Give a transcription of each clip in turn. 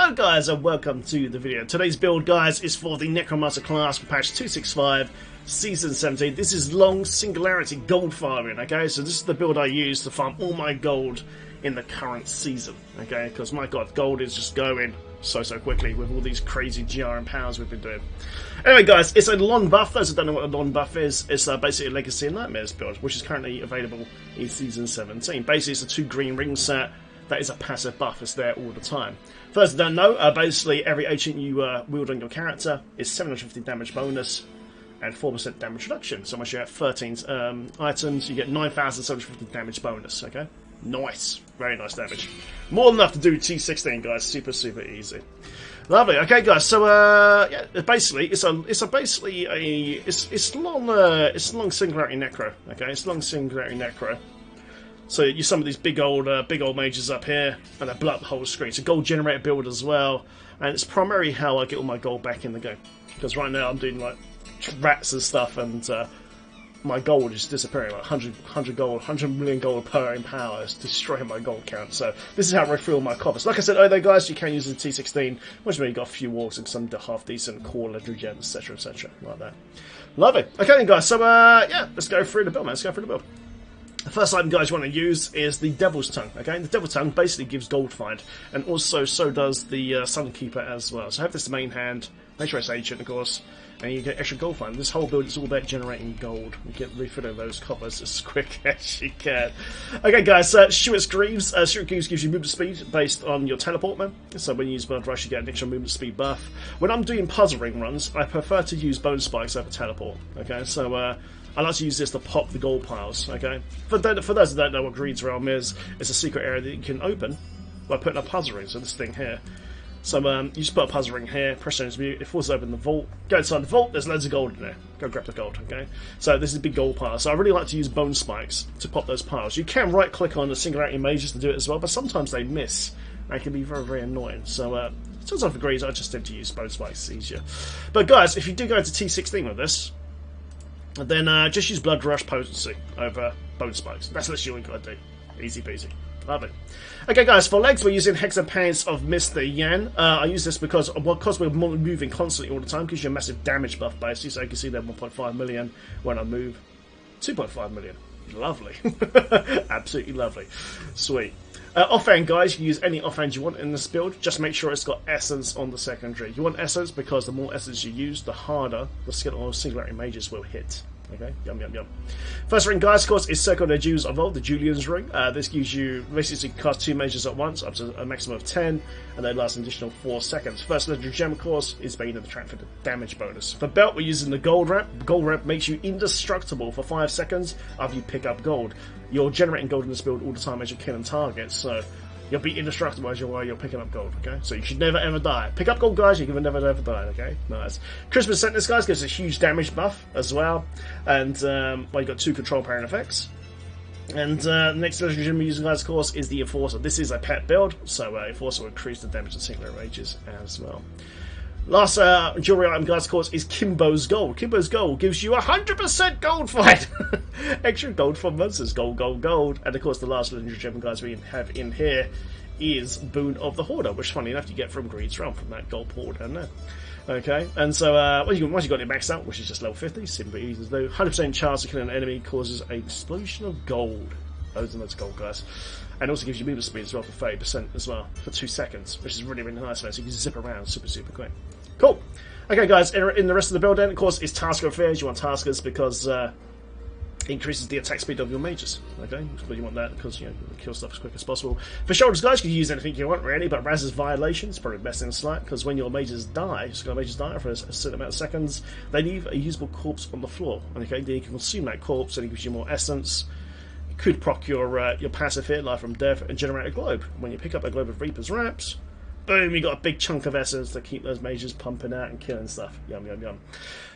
Hello guys and welcome to the video. Today's build, guys, is for the Necromancer class for patch 265 season 17. This is long singularity gold farming, okay? So this is the build I use to farm all my gold in the current season, okay? Because my god, gold is just going so quickly with all these crazy GRM powers we've been doing. Anyway guys, it's a long buff. Those who don't know what a long buff is, it's basically a Legacy and Nightmares build, which is currently available in season 17. Basically it's a 2 green ring set. That is a passive buff, it's there all the time. For those who don't know, basically every agent you wield on your character is 750 damage bonus and 4% damage reduction. So once you have 13 items, you get 9,750 damage bonus, okay? Nice, very nice damage. More than enough to do T16, guys, super easy. Lovely, okay guys, so yeah, basically, it's long singularity necro, okay? It's long singularity necro. So you some of these big old mages up here, and they blow up the whole screen. It's a gold generator build as well, and it's primarily how I get all my gold back in the game. Because right now I'm doing like rats and stuff, and my gold is disappearing. Like 100 gold, 100 million gold per in power is destroying my gold count. So this is how I refill my coffers. Like I said earlier, guys, you can use the T16, which means you got a few walks and some half decent core legendary gems, etc., like that. Lovely. Okay, then, guys. So yeah, let's go through the build, man. Let's go through the build. The first item, guys, you want to use is the Devil's Tongue, okay? The Devil's Tongue basically gives gold find, and also so does the Sunkeeper as well. So have this main hand, make sure it's ancient, of course, and you get extra gold find. This whole build is all about generating gold. You get refilling those coppers as quick as you can. Okay, guys, Stuart's Greaves. Stuart Greaves gives you movement speed based on your teleport, man. So when you use Blood Rush, you get an extra movement speed buff. When I'm doing puzzle ring runs, I prefer to use Bone Spikes over teleport, okay? So, I like to use this to pop the gold piles, okay? For those who don't know what Greed's Realm is, it's a secret area that you can open by putting a puzzle ring, so this thing here. So you just put a puzzle ring here, press change mute, it forces open the vault, go inside the vault, there's loads of gold in there. Go grab the gold, okay? So this is a big gold pile, so I really like to use Bone Spikes to pop those piles. You can right click on the Singularity Mages to do it as well, but sometimes they miss, and it can be very annoying. So sometimes for Greeds, I just tend to use Bone Spikes, it's easier. But guys, if you do go into T16 with this, then just use Blood Rush Potency over Bone Spikes. That's literally all you gotta do. Easy peasy. Lovely. Okay guys, for legs we're using Hexapants of Mr. Yan. I use this because we're moving constantly all the time, gives you a massive damage buff basically, so you can see they're 1.5 million when I move. 2.5 million. Lovely. Absolutely lovely. Sweet. Offhand, guys, you can use any offhand you want in this build. Just make sure it's got essence on the secondary. You want essence because the more essence you use, the harder the skeletal or singularity mages will hit. Okay, yum. First ring, guys, of course, is Circle de Jews Evolved, the Julian's Ring. This gives you basically cast 2 mages at once, up to a maximum of 10, and they last an additional 4 seconds. First legendary gem, of course, is Bane of the Trap for the damage bonus. For belt, we're using the Gold Wrap. Gold Wrap makes you indestructible for 5 seconds after you pick up gold. You're generating gold in this build all the time as you're killing targets, so you'll be indestructible as you're picking up gold, okay? So you should never ever die. Pick up gold, guys, you can never die, okay? Nice. Christmas Sentence, guys, gives a huge damage buff as well. And, well, you've got 2 control parent effects. And the next legendary gem we're using, guys, of course, is the Enforcer. This is a pet build, so Enforcer will increase the damage of singular mages as well. Last jewelry item, guys, of course, is Kimbo's Gold. Kimbo's Gold gives you 100% gold fight! Extra gold from monsters. Gold. And, of course, the last legendary gem, guys, we have in here is Boon of the Hoarder, which, funny enough, you get from Greed's Realm, from that gold port down there. Okay, and so once you got it maxed out, which is just level 50, simple easy to do, 100% chance of killing an enemy causes an explosion of gold. Loads and loads of gold, guys. And also gives you movement speed as well for 30% as well, for 2 seconds, which is really nice, man, so you can zip around super quick. Cool. Okay, guys, in the rest of the build then, of course, is Tasker Affairs. You want Taskers because it increases the attack speed of your mages. Okay, but you want that because you kill stuff as quick as possible. For shoulders, guys, you can use anything you want really, but Raz's Violation is probably best in the slot because when your mages die, for a certain amount of seconds, they leave a usable corpse on the floor. Okay, then you can consume that corpse and it gives you more essence. You could proc your passive here, Life from Death, and generate a globe. When you pick up a globe of Reaper's Wraps, boom, you got a big chunk of essence to keep those mages pumping out and killing stuff. Yum.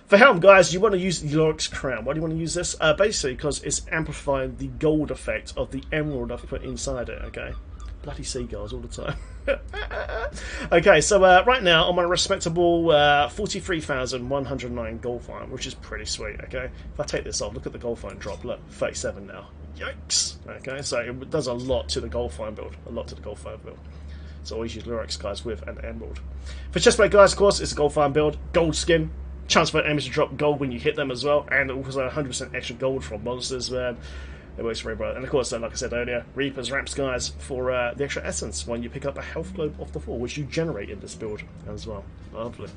For helm, guys, you want to use the Loric's Crown. Why do you want to use this? Basically, because it's amplifying the gold effect of the emerald I've put inside it, okay? Bloody seagulls all the time. Okay, so right now I'm on a respectable 43,109 gold farm, which is pretty sweet, okay? If I take this off, look at the gold farm drop. Look, 37 now. Yikes! Okay, so it does a lot to the gold farm build. So always use Lurex, guys, with an emerald. For chestplate, guys, of course, it's a gold farm build. Gold skin. Chance for enemies to drop gold when you hit them as well. And also 100% extra gold from monsters, man. It works very well. And of course, like I said earlier, Reapers, Ramps, guys, for the extra essence when you pick up a health globe off the floor, which you generate in this build as well. Lovely.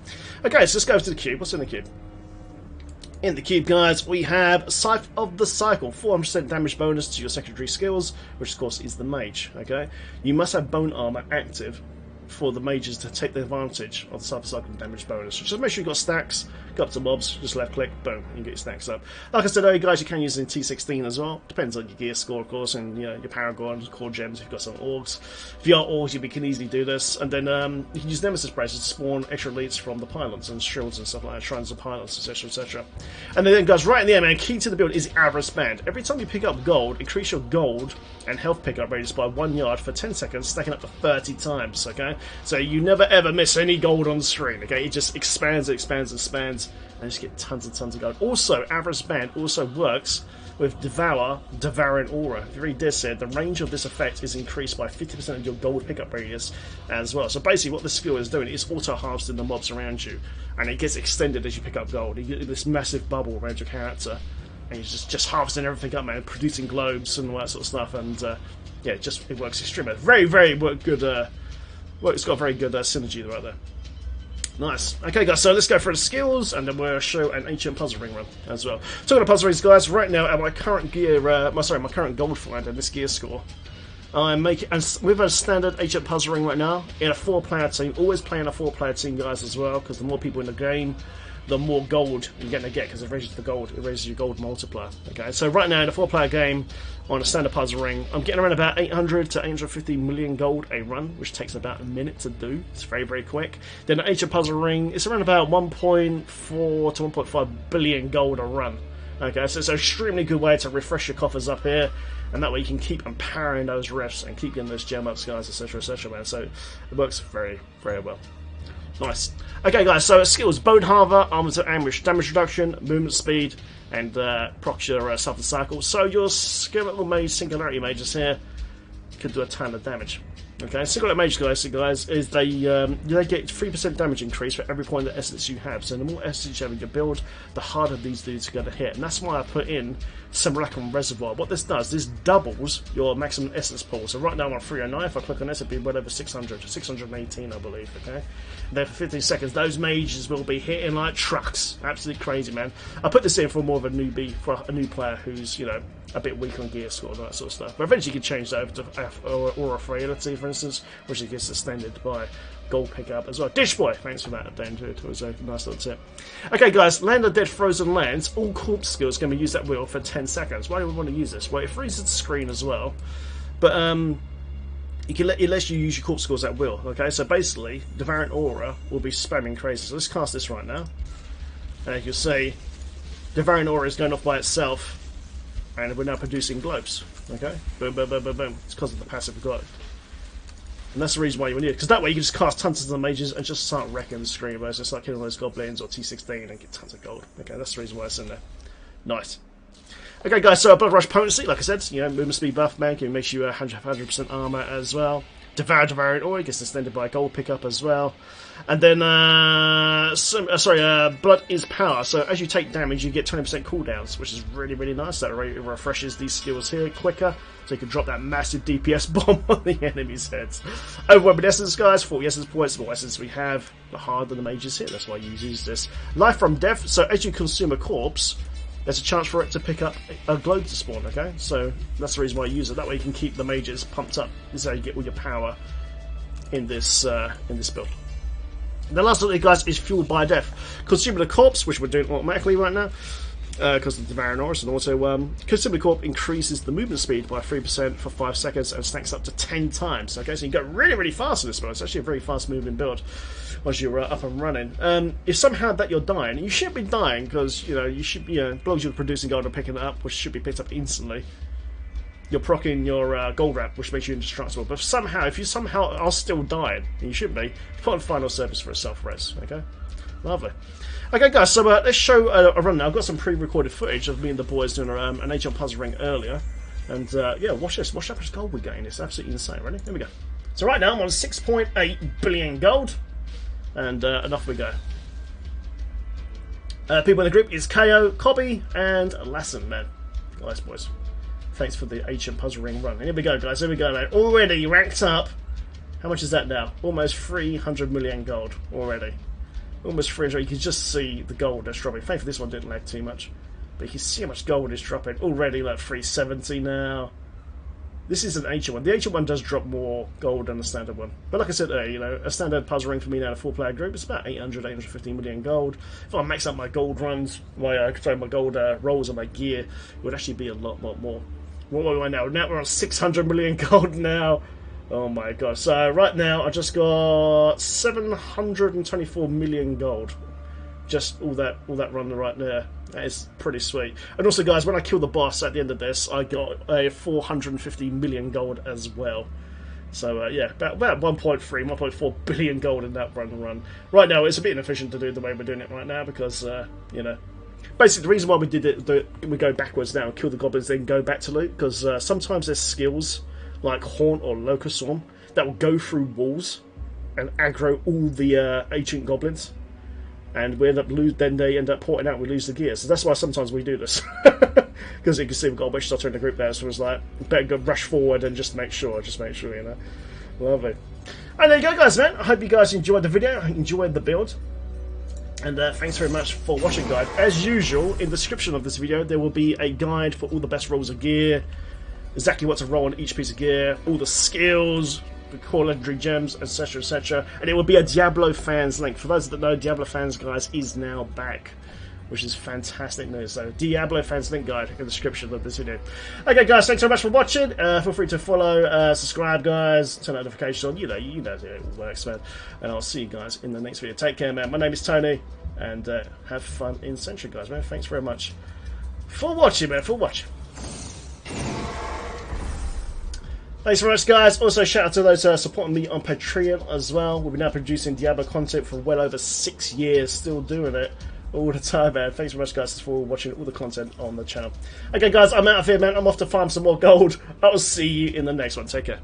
Okay, so let's go to the cube. What's in the cube? In the cube, guys, we have Scythe of the Cycle, 400% damage bonus to your secondary skills, which of course is the mage. Okay, you must have bone armor active for the mages to take the advantage of the Scythe of the Cycle damage bonus. So just make sure you've got stacks. Go up to mobs, just left click, boom, you get your stacks up. Like I said earlier, guys, you can use it in T16 as well. Depends on your gear score, of course, and your Paragon, core gems if you've got some orgs. If you are orgs, you can easily do this. And then you can use Nemesis braces to spawn extra elites from the pylons and shields and stuff like that, shrines of pylons, etc, etc. And then, guys, right in the end, man, key to the build is the Avarice Band. Every time you pick up gold, increase your gold and health pickup radius by 1 yard for 10 seconds, stacking up to 30 times, okay? So you never ever miss any gold on the screen, okay? It just expands, expands, expands, and you just get tons and tons of gold. Also, Avarice Band also works with Devouring Aura. If you read this here, the range of this effect is increased by 50% of your gold pickup radius as well. So basically what this skill is doing is auto-harvesting the mobs around you, and it gets extended as you pick up gold. You get this massive bubble around your character, and you're just harvesting everything up, man, producing globes and all that sort of stuff, and yeah, it works extremely. Very, very good, well, it's got very good synergy right there. Nice. Okay, guys, so let's go through the skills, and then we'll show an ancient puzzle ring run as well. Talking about puzzle rings, guys, right now at my current gear, my current gold find and this gear score, I'm making with a standard ancient puzzle ring right now in a 4-player team. Always playing a 4-player team, guys, as well, because the more people in the game, the more gold you're going to get, because it raises the gold. It raises your gold multiplier. Okay, so right now in a 4-player game on a standard puzzle ring, I'm getting around about 800 to 850 million gold a run, which takes about a minute to do. It's very, very quick. Then the ancient puzzle ring, it's around about 1.4 to 1.5 billion gold a run. Okay, so it's an extremely good way to refresh your coffers up here, and that way you can keep empowering those rifts and keep getting those gem ups, guys, etc, man. So it works very, very well. Nice. Okay, guys, so skills: Bone Harver, Armor to Ambush, damage reduction, movement speed, and procs your Scythe of the Cycle. So your skeletal mage, singularity mages here could do a ton of damage. Okay, singularity mage, guys, is they get 3% damage increase for every point of essence you have. So the more essence you have in your build, the harder these dudes are going to hit, and that's why I put in Simulacrum Reservoir. What this does, this doubles your maximum essence pool. So right now I'm on 309. If I click on this, it'd be well over 600, 618, I believe. Okay, and then for 15 seconds, those mages will be hitting like trucks. Absolutely crazy, man. I put this in for more of a newbie, for a new player who's, you know, a bit weak on gear score and all that sort of stuff. But eventually you can change that over to Aura Frailty, for instance, which gets extended by gold pickup as well. Dish Boy, thanks for that, Dan. It was a nice little tip. Okay, guys, Land of Dead Frozen Lands. All corpse skills can be used at will for 10 seconds. Why do we want to use this? Well, it freezes the screen as well, but it lets you use your corpse skills at will. Okay, so basically, Devouring Aura will be spamming crazy. So let's cast this right now, and as you see, Devouring Aura is going off by itself, and we're now producing globes. Okay, boom, boom, boom, boom, boom. It's because of the passive we've got. And that's the reason why you need it, because that way you can just cast tons of the mages and just start wrecking the screen, whereas just like killing those goblins or T16 and get tons of gold. Okay, that's the reason why it's in there. Nice. Okay, guys, so Blood Rush potency, like I said, you know, movement speed buff, man, can make you 100% armor as well. Devouring Aura gets extended by gold pickup as well. And then, Blood is Power. So as you take damage, you get 20% cooldowns, which is really, really nice. That refreshes these skills here quicker, so you can drop that massive DPS bomb on the enemy's heads. Overwhelming Essence, guys, 40 Essence points. The more Essence we have, the harder the mages hit. That's why you use this. Life from Death. So as you consume a corpse, there's a chance for it to pick up a globe to spawn, okay? So that's the reason why I use it. That way you can keep the mages pumped up. This is how you get all your power in this build. The last one, guys, is Fueled by Death. Consuming a corpse, which we're doing automatically right now, because of the Devouring Aura, and also Consuming a corpse increases the movement speed by 3% for 5 seconds and stacks up to 10 times. Okay, so you go really, really fast in this build. It's actually a very fast-moving build once you're up and running. If somehow that you're dying, you shouldn't be dying, because you know you should be, as long as you're producing gold and picking it up, which should be picked up instantly. You're proccing your gold wrap, which makes you indestructible. But somehow, if you somehow are still dying, and you should be, put on Final Service for a self-res. Okay, lovely. Okay, guys, so let's show a run now. I've got some pre-recorded footage of me and the boys doing an ancient puzzle ring earlier, and yeah, watch this. Watch how much gold we're getting. It's absolutely insane. Ready? Here we go. So right now I'm on 6.8 billion gold, and off we go. People in the group is KO, Cobby, and Lassen, man. Nice, boys. Thanks for the ancient puzzle ring run. And here we go, guys. Here we go, man. Already ranked up. How much is that now? Almost 300 million gold already. Almost 300. You can just see the gold that's dropping. Thankfully, this one didn't lag too much. But you can see how much gold is dropping. Already, like 370 now. This is an ancient one. The ancient one does drop more gold than the standard one. But like I said earlier, you know, a standard puzzle ring for me now in a 4-player group is about 800, 850 million gold. If I max up my gold runs, my gold rolls on my gear, it would actually be a lot more. What are we on now? Now we're on 600 million gold now. Oh my god. So right now I just got 724 million gold. Just all that run right there. That is pretty sweet. And also, guys, when I kill the boss at the end of this, I got a 450 million gold as well. So, yeah, about 1.3, 1.4 billion gold in that run. Right now, it's a bit inefficient to do the way we're doing it right now because, you know... Basically, the reason why we did it, we go backwards now and kill the goblins, then go back to loot, because sometimes there's skills, like Haunt or Locust Swarm, that will go through walls and aggro all the ancient goblins. And we end up then they end up porting out and we lose the gear. So that's why sometimes we do this. Because you can see we've got a witch doctor in the group there, so it's like, better go rush forward and just make sure, you know. Lovely. And there you go, guys, man. I hope you guys enjoyed the video, enjoyed the build. And thanks very much for watching, guys. As usual, in the description of this video, there will be a guide for all the best rolls of gear, exactly what to roll on each piece of gear, all the skills, the core legendary gems, etc, etc, and it will be a Diablo fans link. For those that know, Diablo fans, guys, is now back, which is fantastic news. So Diablo fans link guide in the description of this video. Okay, guys, thanks so much for watching. Feel free to follow, subscribe, guys, turn notifications on. You know how it works, man. And I'll see you guys in the next video. Take care, man. My name is Tony, and have fun in Century, guys, man. Thanks very much for watching, man. Thanks very much, guys. Also, shout out to those supporting me on Patreon as well. We'll be now producing Diablo content for well over 6 years. Still doing it all the time, man. Thanks very much, guys, for watching all the content on the channel. Okay, guys, I'm out of here, man. I'm off to farm some more gold. I'll see you in the next one. Take care.